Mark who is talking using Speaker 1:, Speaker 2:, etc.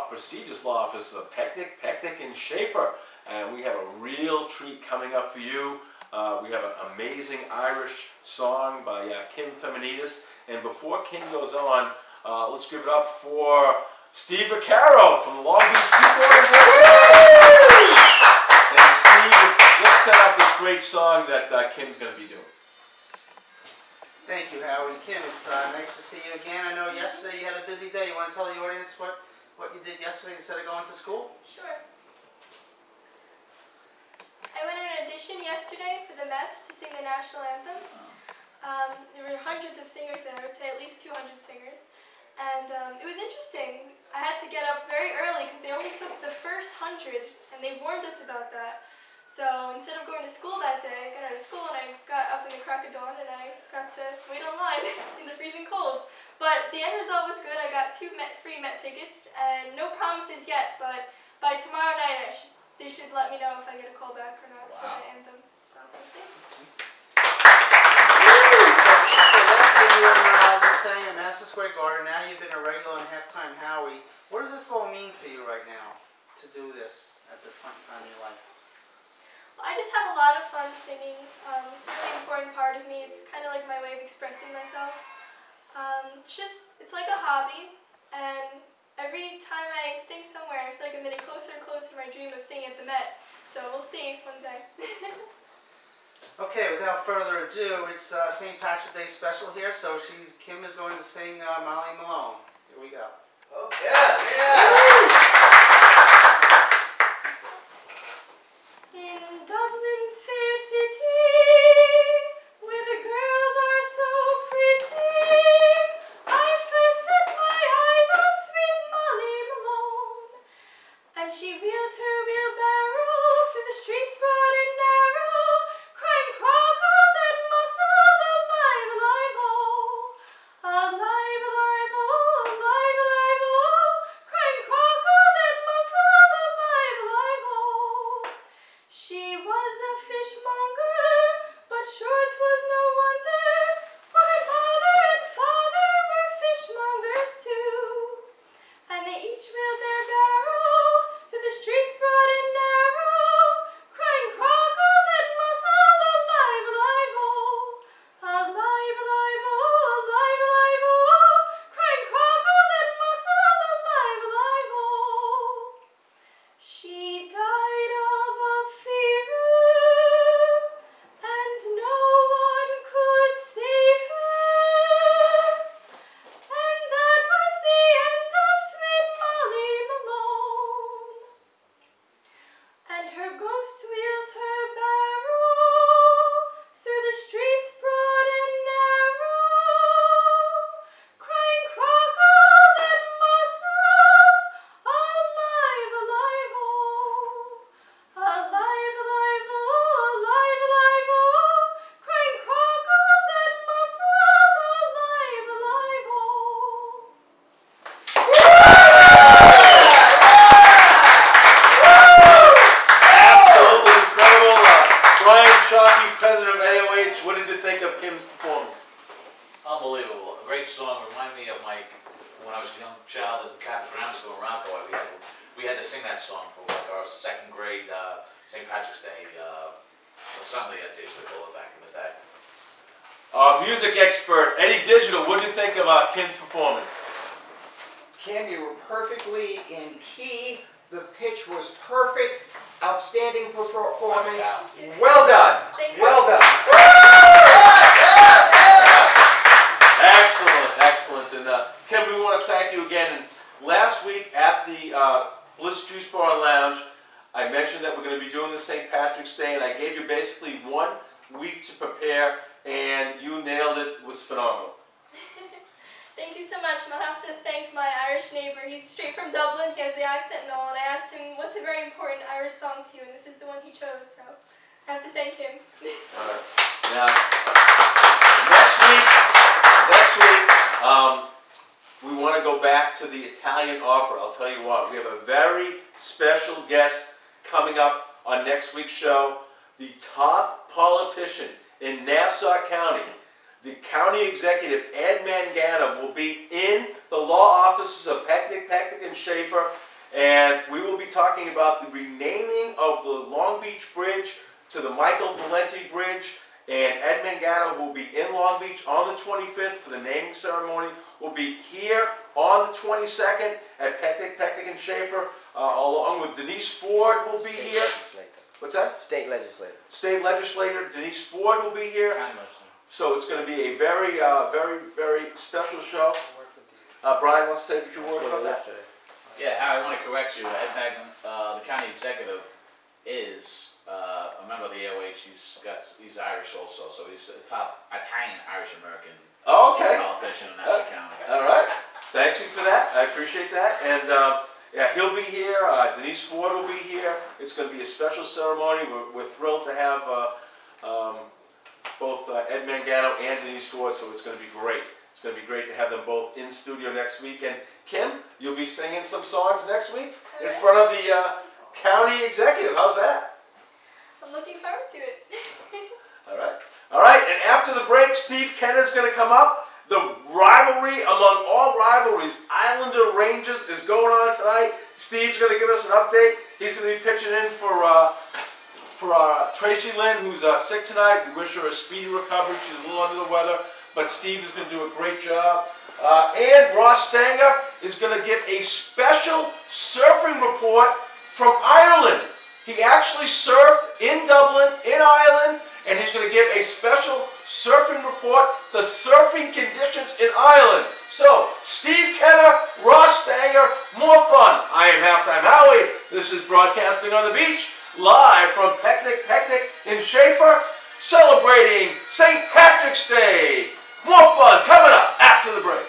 Speaker 1: Prestigious law offices of Pecknick and Schaefer, and we have a real treat coming up for you. We have an amazing Irish song by Kim Feminidis, and before Kim goes on, let's give it up for Steve Vaccaro from the Long Beach Street Organization. And Steve, let's set up this great song that Kim's going to be doing.
Speaker 2: Thank you, Howie. Kim, it's nice to see you again. I know yesterday you had a busy day. You want to tell the audience what you did yesterday instead of going to school?
Speaker 3: Sure. I went on an audition yesterday for the Mets to sing the national anthem. There were hundreds of singers there, I would say at least 200 singers. And it was interesting. I had to get up very early because they only took the first 100, and they warned us about that. So instead of going to school that day, I got out of school and I got up in the crack of dawn and I got to wait online in the freezing cold. But the end result was good. I got 2 free Met tickets, and no promises yet, but by tomorrow night they should let me know if I get a call back or not for my anthem. So we'll see.
Speaker 2: So you sang at Madison Square Garden. Now you've been a regular on Halftime Howie. What does this all mean for you right now to do this at this point in time in your life?
Speaker 3: Well, I just have a lot of fun singing. It's a really important part of me. It's kind of like my way of expressing myself. It's like a hobby, and every time I sing somewhere, I feel like I'm getting closer and closer to my dream of singing at the Met. So we'll see one day.
Speaker 2: Okay, without further ado, it's St. Patrick's Day special here, so Kim is going to sing Molly Malone. Here we go.
Speaker 4: Okay, yeah!
Speaker 3: In Dublin's fair city, where the girls are so pretty, I first set my eyes on sweet Molly Malone, and she wheeled her wheelbarrow through the streets broad and narrow, crying cockles and mussels, alive, alive, oh, alive, alive, oh, alive, alive, oh, crying cockles and mussels, alive, alive, oh. She was a fishmonger, but sure 'twas no wonder, for her mother and father were fishmongers too, and they each wheeled their barrow through the streets broad and narrow, crying cockles and mussels, alive, alive, oh, alive, alive, oh, alive, alive, oh, crying cockles and mussels, alive, alive, oh. She died of a fever, and no one could save her, and that was the end of sweet Molly Malone. And her ghost wheels her barrow through the streets broad and narrow, crying cockles and mussels, alive, alive, oh, alive, alive, oh, alive, alive, oh, crying cockles and mussels, alive, alive, oh.
Speaker 1: Absolutely incredible. Brian Shockey, president of AOH, what did you think of Kim's performance?
Speaker 4: Unbelievable. A great song. Remind me of when I was a young child in Catholic Grammar School in Rockaway. We had to sing that song for like our 2nd grade St. Patrick's Day assembly, as they used to call it back in the day.
Speaker 1: Music expert Eddie Digital, what did you think of Kim's performance?
Speaker 5: Kim, you were perfectly in key. The pitch was perfect. Outstanding performance. Well done.
Speaker 3: Thank you.
Speaker 5: Well done.
Speaker 1: Excellent, excellent. And Kim, we want to thank you again. And last week at the Bliss Juice Bar and Lounge, I mentioned that we're going to be doing the St. Patrick's Day, and I gave you basically 1 week to prepare, and you nailed it. It was phenomenal.
Speaker 3: Thank you so much, and I'll have to thank my Irish neighbor. He's straight from Dublin, he has the accent and all, and I asked him, what's a very important Irish song to you, and this is the one he chose, so I have to thank him.
Speaker 1: All right. Now, next week, we want to go back to the Italian opera. I'll tell you what, we have a very special guest coming up on next week's show, the top politician in Nassau County, the county executive, Ed Mangano, will be in the law offices of Pecknick, and Schaefer, and we will be talking about the renaming of the Long Beach Bridge to the Michael Valenti Bridge. And Ed Mangano will be in Long Beach on the 25th for the naming ceremony. We'll be here on the 22nd at Pecknick, and Schaefer, along with Denise Ford will be here. What's that?
Speaker 6: State legislator.
Speaker 1: State legislator Denise Ford will be here. So it's going to be a very, very special show. Brian wants to say a few words about that.
Speaker 4: Yeah, Howie, I want to correct you. Ed Magnan, the county executive, is a member of the AOH. He's Irish also, so he's a top Italian Irish American politician in Nassau County.
Speaker 1: All right. Thank you for that. I appreciate that. And yeah, he'll be here. Denise Ford will be here. It's going to be a special ceremony. We're thrilled to have both Ed Mangano and Denise Ford, so it's going to be great. It's going to be great to have them both in studio next week. And Kim, you'll be singing some songs next week in front of the county executive. How's that?
Speaker 3: I'm looking forward to it.
Speaker 1: All right. All right, and after the break, Steve Kenner's going to come up. The rivalry among all rivalries, Islander Rangers, is going on tonight. Steve's going to give us an update. He's going to be pitching in for Tracy Lynn, who's sick tonight. We wish her a speedy recovery. She's a little under the weather, but Steve is going to do a great job. And Ross Stanger is going to give a special surfing report from Ireland. He actually surfed in Dublin, in Ireland, and he's going to give a special surfing report, the surfing conditions in Ireland. So, Steve Kenner, Ross Stanger, more fun. I am Halftime Howie. This is Broadcasting on the Beach, live from Pecknick, in Schaefer, celebrating St. Patrick's Day. More fun coming up after the break.